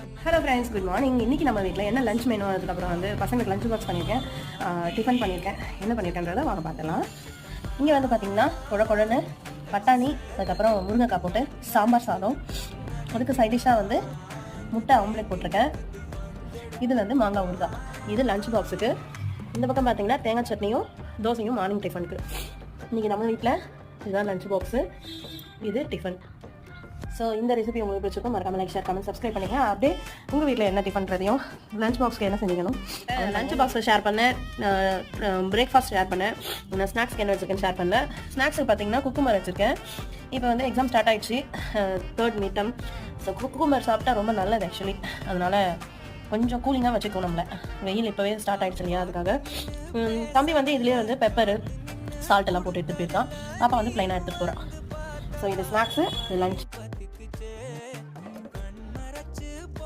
Hello friends, good morning. இன்றைக்கி நம்ம வீட்டில் என்ன லஞ்ச் மெனு, அதுக்கப்புறம் வந்து பசங்களுக்கு லஞ்ச் பாக்ஸ் பண்ணியிருக்கேன், டிஃபன் பண்ணியிருக்கேன். என்ன பண்ணியிருக்கேன்றதை வாங்க பார்த்துலாம். இங்கே வந்து பார்த்திங்கன்னா குழன்னு பட்டாணி, அதுக்கப்புறம் முருங்கைக்காய் போட்டு சாம்பார் சாதம், அதுக்கு சைடிஷாக வந்து முட்டை ஆம்லேட் போட்டிருக்கேன். இது வந்து மாங்காய் ஊறுகாய். இது லஞ்ச் பாக்ஸுக்கு. இந்த பக்கம் பார்த்திங்கன்னா தேங்காய் சட்னியும் தோசையும் மார்னிங் டிஃபனுக்கு. இன்றைக்கி நம்ம வீட்டில் இதுதான் லஞ்ச் பாக்ஸு, இது டிஃபன். ஸோ இந்த ரெசிபி உங்களுக்கு பிடிச்சிருக்கும், மறக்காம லைக், ஷேர், கமெண்ட், சப்ஸ்கிரைப் பண்ணிங்க. அப்படியே உங்கள் வீட்டில் என்ன டிஃபன்றதையும் லஞ்ச் பாக்ஸ்க்கு என்ன செஞ்சுக்கணும், லஞ்ச் பாக்ஸில் ஷேர் பண்ணேன், பிரேக்ஃபாஸ்ட் ஷேர் பண்ணேன், நான் ஸ்நாக்ஸ்க்கு என்ன வச்சுருக்கேன் ஷேர் பண்ணேன். ஸ்நாக்ஸுக்கு பார்த்தீங்கன்னா குக்குமர் வச்சுருக்கேன். இப்போ வந்து எக்ஸாம் ஸ்டார்ட் ஆகிடுச்சு, 3rd மீட்டம். ஸோ குக்குமர் சாப்பிட்டா ரொம்ப நல்லது ஆக்சுவலி. அதனால் கொஞ்சம் கூலிங்காக வச்சுக்கணும். நம்மளை வெயில் இப்போவே ஸ்டார்ட் ஆகிடுச்சு இல்லையா, அதுக்காக. தம்பி வந்து இதுலேயே வந்து பெப்பரு சால்ட் எல்லாம் போட்டு எடுத்துகிட்டு போயிருக்கான். பாப்பா வந்து ப்ளைனாக எடுத்துகிட்டு போகிறான். ஸோ இது ஸ்நாக்ஸு, இது லஞ்ச்.